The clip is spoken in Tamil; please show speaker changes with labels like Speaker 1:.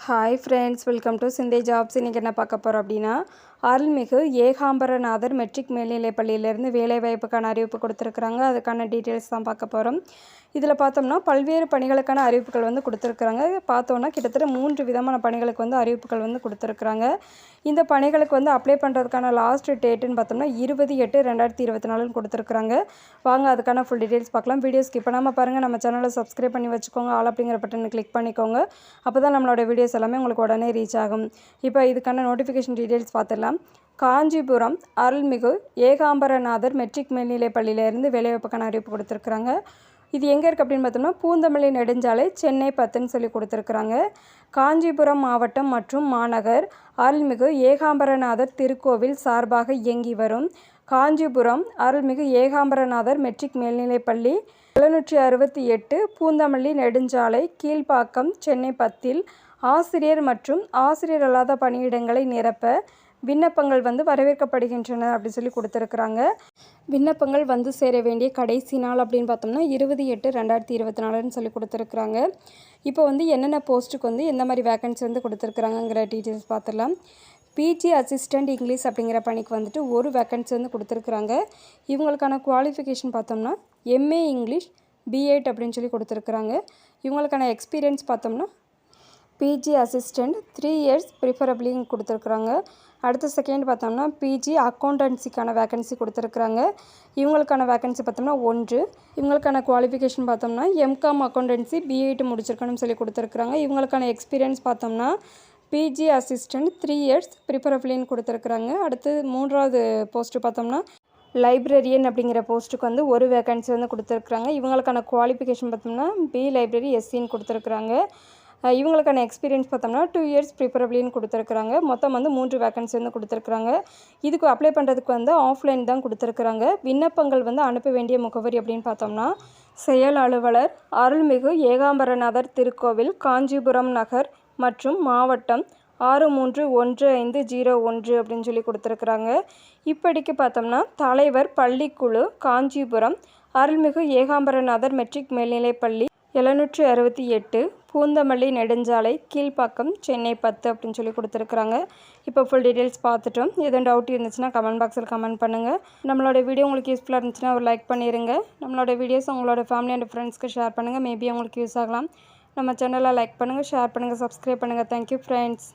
Speaker 1: ஹாய் ஃப்ரெண்ட்ஸ், வெல்கம் டு சிந்தை ஜாப்ஸ். இன்றைக்கி என்ன பார்க்க போகிறோம் அப்படின்னா, அருள்மிகு ஏகாம்பரநாதர் மெட்ரிக் மேல்நிலைப் பள்ளியிலேருந்து வேலைவாய்ப்புக்கான அறிவிப்பு கொடுத்துருக்குறாங்க. அதுக்கான டீட்டெயில்ஸ் தான் பார்க்க போகிறோம். இதில் பார்த்தோம்னா பல்வேறு பணிகளுக்கான அறிவிப்புகள் கொடுத்துருக்குறாங்க. பார்த்தோன்னா கிட்டத்தட்ட 3 விதமான பணிகளுக்கு அறிவிப்புகள் கொடுத்துருக்குறாங்க. இந்த பணிகளுக்கு அப்ளை பண்ணுறதுக்கான லாஸ்ட் டேட்டுன்னு பார்த்தோம்னா 20/8/2024 கொடுத்துருக்குறாங்க. வாங்க அதுக்கான ஃபுல் டீட்டெயில்ஸ் பார்க்கலாம். வீடியோ ஸ்கிப் பண்ணாமல் பாருங்கள். நம்ம சேனலை சப்ஸ்கிரைப் பண்ணி வச்சுக்கோங்க. ஆல் அப்படிங்கிற பட்டனை கிளிக் பண்ணிக்கோங்க. அப்போ தான் நம்மளோட வீடியோஸ் எல்லாமே உங்களுக்கு உடனே ரீச் ஆகும். இப்போ இதுக்கான நோட்டிஃபிகேஷன் டீட்டெயில்ஸ் பார்த்துடலாம். காஞ்சிபுரம் அருள்மிகு ஏகாம்பரநாதர் மெட்ரிக் மேல்நிலைப் பள்ளியிலேருந்து வேலைவாய்ப்புக்கான அறிவிப்பு கொடுத்துருக்குறாங்க. இது எங்கே இருக்குது அப்படின்னு பார்த்தோம்னா பூந்தமல்லி நெடுஞ்சாலை சென்னை 10ன்னு சொல்லி கொடுத்துருக்குறாங்க. காஞ்சிபுரம் மாவட்டம் மற்றும் மாநகர் அருள்மிகு ஏகாம்பரநாதர் திருக்கோவில் சார்பாக இயங்கி வரும் காஞ்சிபுரம் அருள்மிகு ஏகாம்பரநாதர் மெட்ரிக் மேல்நிலைப்பள்ளி 768 பூந்தமல்லி நெடுஞ்சாலை கீழ்ப்பாக்கம் சென்னை 10இல் ஆசிரியர் மற்றும் ஆசிரியர் அல்லாத பணியிடங்களை நிரப்ப விண்ணப்பங்கள் வரவேற்கப்படுகின்றன அப்படின்னு சொல்லி கொடுத்துருக்குறாங்க. விண்ணப்பங்கள் சேர வேண்டிய கடைசி நாள் அப்படின்னு பார்த்தோம்னா 20/8/2024 சொல்லி கொடுத்துருக்குறாங்க. இப்போ என்னென்ன போஸ்ட்டுக்கு எந்த மாதிரி வேக்கன்சி கொடுத்துருக்குறாங்கங்கிற டீட்டெயில்ஸ் பார்த்துடலாம். பிஜி அசிஸ்டண்ட் இங்கிலீஷ் அப்படிங்கிற பணிக்கு ஒரு வேக்கன்சி கொடுத்துருக்குறாங்க. இவங்களுக்கான குவாலிஃபிகேஷன் பார்த்தோம்னா எம்ஏ இங்கிலீஷ் B.Ed அப்படின்னு சொல்லி கொடுத்துருக்குறாங்க. இவங்களுக்கான எக்ஸ்பீரியன்ஸ் பார்த்தோம்னா பிஜி அசிஸ்டண்ட் 3 இயர்ஸ் ப்ரிஃபரபிளிங் கொடுத்துருக்குறாங்க. அடுத்த செகண்ட் பார்த்தோம்னா பிஜி அக்கௌண்டன்சிக்கான வேக்கன்சி கொடுத்துருக்குறாங்க. இவங்களுக்கான வேக்கன்சி பார்த்தோம்னா 1. இவங்களுக்கான குவாலிஃபிகேஷன் பார்த்தோம்னா எம்காம் அக்கௌண்டன்சி B.Ed முடிச்சிருக்கணும்னு சொல்லி கொடுத்துருக்குறாங்க. இவங்களுக்கான எக்ஸ்பீரியன்ஸ் பார்த்தோம்னா பிஜி அசிஸ்டண்ட் 3 இயர்ஸ் ப்ரிஃபரபிளின்னு கொடுத்துருக்குறாங்க. அடுத்து 3வது போஸ்ட்டு பார்த்தோம்னா லைப்ரரியன் அப்படிங்கிற போஸ்ட்டுக்கு ஒரு வேக்கன்சி கொடுத்துருக்குறாங்க. இவங்களுக்கான குவாலிஃபிகேஷன் பார்த்தோம்னா B லைப்ரரி SCன்னு கொடுத்துருக்குறாங்க. இவங்களுக்கான எக்ஸ்பீரியன்ஸ் பார்த்தோம்னா 2 இயர்ஸ் ப்ரிஃபரபிளின்னு கொடுத்துருக்குறாங்க. மொத்தம் 3 வேக்கன்சி கொடுத்துருக்குறாங்க. இதுக்கு அப்ளை பண்ணுறதுக்கு ஆஃப்லைன் தான் கொடுத்துருக்குறாங்க. விண்ணப்பங்கள் அனுப்ப வேண்டிய முகவரி அப்படின்னு பார்த்தோம்னா செயல் அலுவலர் அருள்மிகு ஏகாம்பரநாதர் திருக்கோவில் காஞ்சிபுரம் நகர் மற்றும் மாவட்டம் 631501 அப்படின்னு சொல்லி கொடுத்துருக்குறாங்க. இப்படிக்கு பார்த்தோம்னா தலைவர் பள்ளிக்குழு காஞ்சிபுரம் அருள்மிகு ஏகாம்பரநாதர் மெட்ரிக் மேல்நிலைப்பள்ளி 768 பூந்தமல்லி நெடுஞ்சாலை கீழ்ப்பாக்கம் சென்னை 10 அப்படின்னு சொல்லி கொடுத்துருக்குறாங்க. இப்போ ஃபுல் டீட்டெயில்ஸ் பார்த்துட்டோம். எதுவும் டவுட் இருந்துச்சுன்னா கமெண்ட் பாக்ஸில் கமெண்ட் பண்ணுங்கள். நம்மளோட வீடியோ உங்களுக்கு யூஸ்ஃபுல்லாக இருந்துச்சுன்னா ஒரு லைக் பண்ணிடுங்க. நம்மளோட வீடியோஸ் உங்களோட ஃபேமிலி அண்ட் ஃப்ரெண்ட்ஸ்க்கு ஷேர் பண்ணுங்கள். மேபி உங்களுக்கு யூஸ் ஆகலாம். நம்ம சேனலை லைக் பண்ணுங்கள், ஷேர் பண்ணுங்கள், சப்ஸ்கிரைப் பண்ணுங்கள். Thank you friends.